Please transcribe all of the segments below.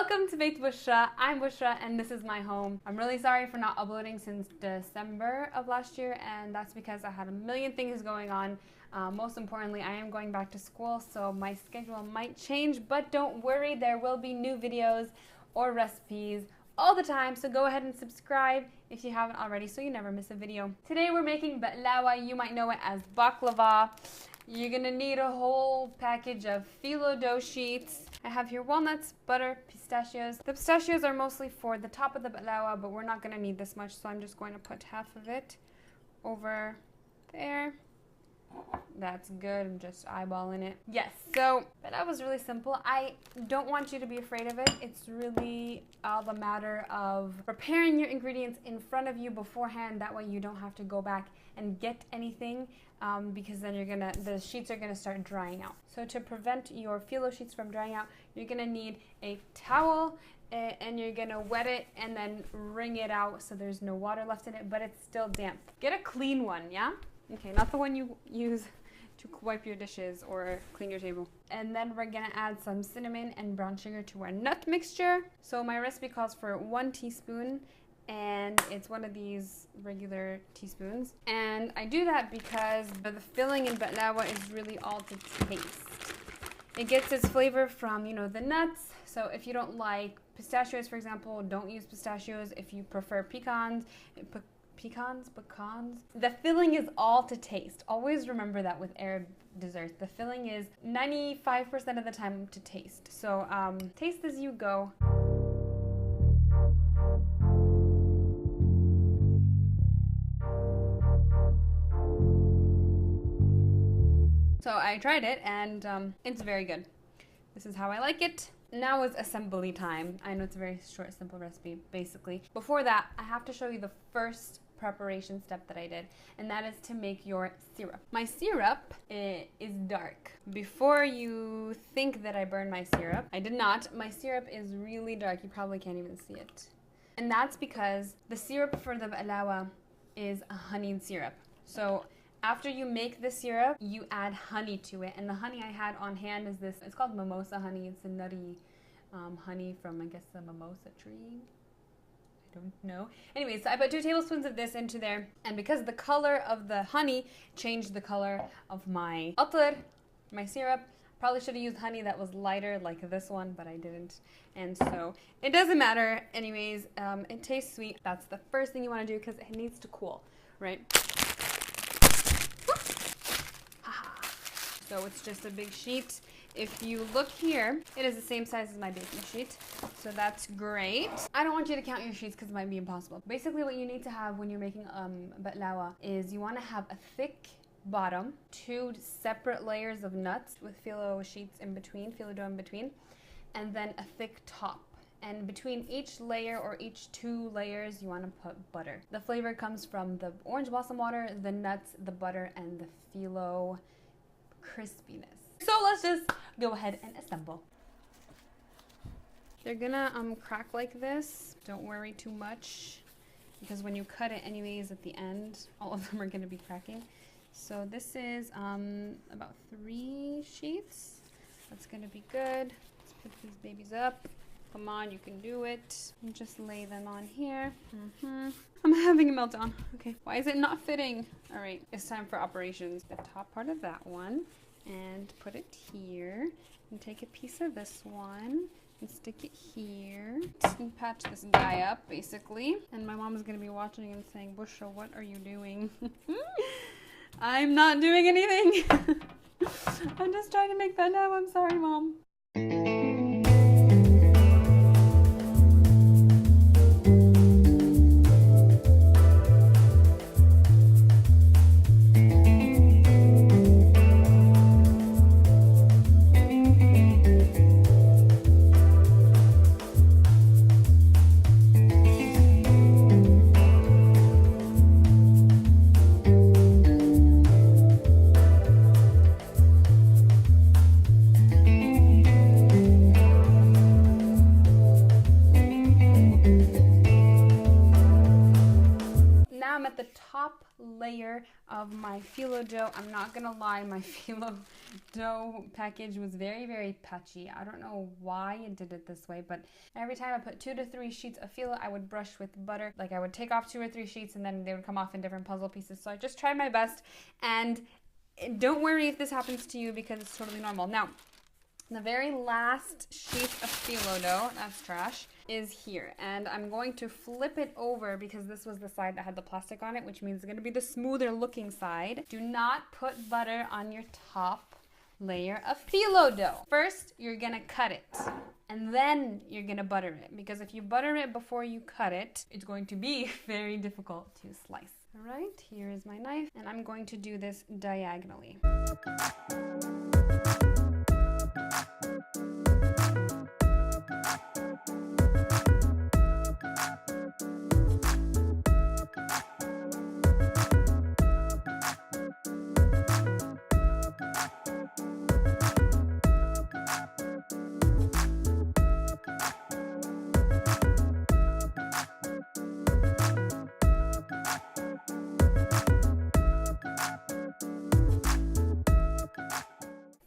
Welcome to BaytBushra. I'm Bushra and this is my home. I'm really sorry for not uploading since December of last year, and that's because I had a million things going on. Most importantly, I am going back to school, so my schedule might change, but don't worry, there will be new videos or recipes all the time, so go ahead and subscribe if you haven't already so you never miss a video. Today we're making Baklava. You might know it as Baklava. You're gonna need a whole package of phyllo dough sheets. I have here walnuts, butter, pistachios. The pistachios are mostly for the top of the baklava, but we're not gonna need this much, so I'm just going to put half of it over there. That's good. I'm just eyeballing it. Yes, so that was really simple. I don't want you to be afraid of it. It's really all the matter of preparing your ingredients in front of you beforehand. That way you don't have to go back and get anything because then the sheets are gonna start drying out. So to prevent your phyllo sheets from drying out, you're gonna need a towel and you're gonna wet it and then wring it out so there's no water left in it, but it's still damp. Get a clean one, yeah? Okay, not the one you use to wipe your dishes or clean your table. And then we're gonna add some cinnamon and brown sugar to our nut mixture. So my recipe calls for 1 teaspoon, and it's one of these regular teaspoons. And I do that because the filling in baklava is really all to taste. It gets its flavor from, the nuts. So if you don't like pistachios, for example, don't use pistachios. If you prefer pecans. The filling is all to taste. Always remember that with Arab desserts. The filling is 95% of the time to taste. So taste as you go. So I tried it and it's very good. This is how I like it. Now is assembly time. I know it's a very short, simple recipe, basically. Before that, I have to show you the first preparation step that I did, and that is to make your syrup. My syrup is dark. Before you think that I burned my syrup, I did not. My syrup is really dark. You probably can't even see it. And that's because the syrup for the baklava is a honeyed syrup. So after you make the syrup, you add honey to it. And the honey I had on hand is this. It's called mimosa honey. It's a nutty honey from, I guess, the mimosa tree. I don't know. Anyways, so I put 2 tablespoons of this into there. And because the color of the honey changed the color of my atr, my syrup, probably should have used honey that was lighter like this one, but I didn't. And so it doesn't matter. Anyways, it tastes sweet. That's the first thing you want to do because it needs to cool, right? So it's just a big sheet. If you look here, it is the same size as my baking sheet, so that's great. I don't want you to count your sheets because it might be impossible. Basically, what you need to have when you're making baklava is you want to have a thick bottom, 2 separate layers of nuts with phyllo sheets in between, phyllo dough in between, and then a thick top. And between each layer or each 2 layers, you want to put butter. The flavor comes from the orange blossom water, the nuts, the butter, and the phyllo crispiness. So let's just go ahead and assemble. They're gonna crack like this. Don't worry too much because when you cut it anyways at the end, all of them are gonna be cracking. So this is about 3 sheets. That's gonna be good. Let's put these babies up. Come on, you can do it. And just lay them on here. I'm having a meltdown. Okay, why is it not fitting? All right, it's time for operations. The top part of that one, and put it here, and take a piece of this one, and stick it here, and patch this guy up, basically. And my mom is gonna be watching and saying, Bushra, what are you doing? I'm not doing anything. I'm just trying to make that now. I'm sorry, Mom. the top layer of my phyllo dough. I'm not gonna lie, my phyllo dough package was very, very patchy. I don't know why it did it this way, but every time I put 2 to 3 sheets of phyllo, I would brush with butter. Like I would take off 2 or 3 sheets and then they would come off in different puzzle pieces. So I just tried my best, and don't worry if this happens to you because it's totally normal. Now, the very last sheet of phyllo dough, that's trash, is here. And I'm going to flip it over because this was the side that had the plastic on it, which means it's going to be the smoother looking side. Do not put butter on your top layer of phyllo dough. First, you're going to cut it. And then you're going to butter it. Because if you butter it before you cut it, it's going to be very difficult to slice. All right, here is my knife. And I'm going to do this diagonally.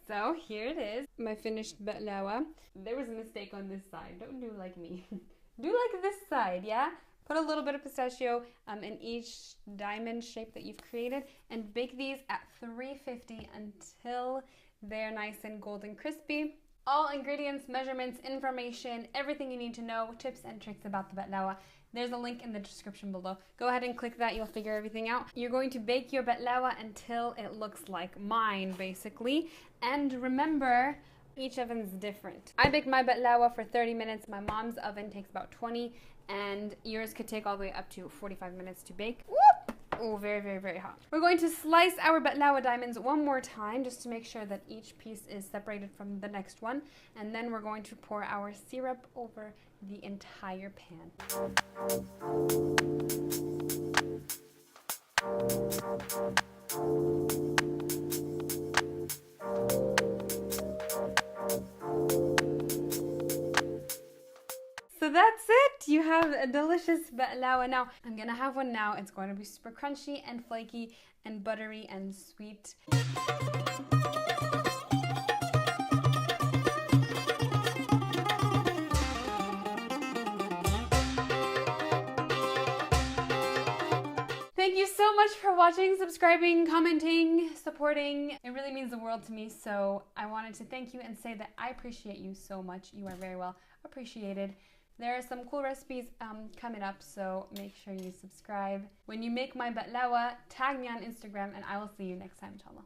So here it is, my finished baklava. There was a mistake on this side. Don't do like me. Do like this side, yeah? Put a little bit of pistachio in each diamond shape that you've created and bake these at 350 until they're nice and golden crispy. All ingredients, measurements, information, everything you need to know, tips and tricks about the baklava. There's a link in the description below. Go ahead and click that, you'll figure everything out. You're going to bake your baklava until it looks like mine, basically. And remember, each oven's different. I baked my baklava for 30 minutes. My mom's oven takes about 20, and yours could take all the way up to 45 minutes to bake. Whoop! Oh, very, very, very hot. We're going to slice our baklava diamonds one more time just to make sure that each piece is separated from the next one. And then we're going to pour our syrup over the entire pan. So that's it. You have a delicious baklava. Now, I'm gonna have one now. It's going to be super crunchy and flaky and buttery and sweet. Thank you so much for watching, subscribing, commenting, supporting. It really means the world to me. So I wanted to thank you and say that I appreciate you so much. You are very well appreciated. There are some cool recipes coming up, so make sure you subscribe. When you make my baklava, tag me on Instagram and I will see you next time, inshallah.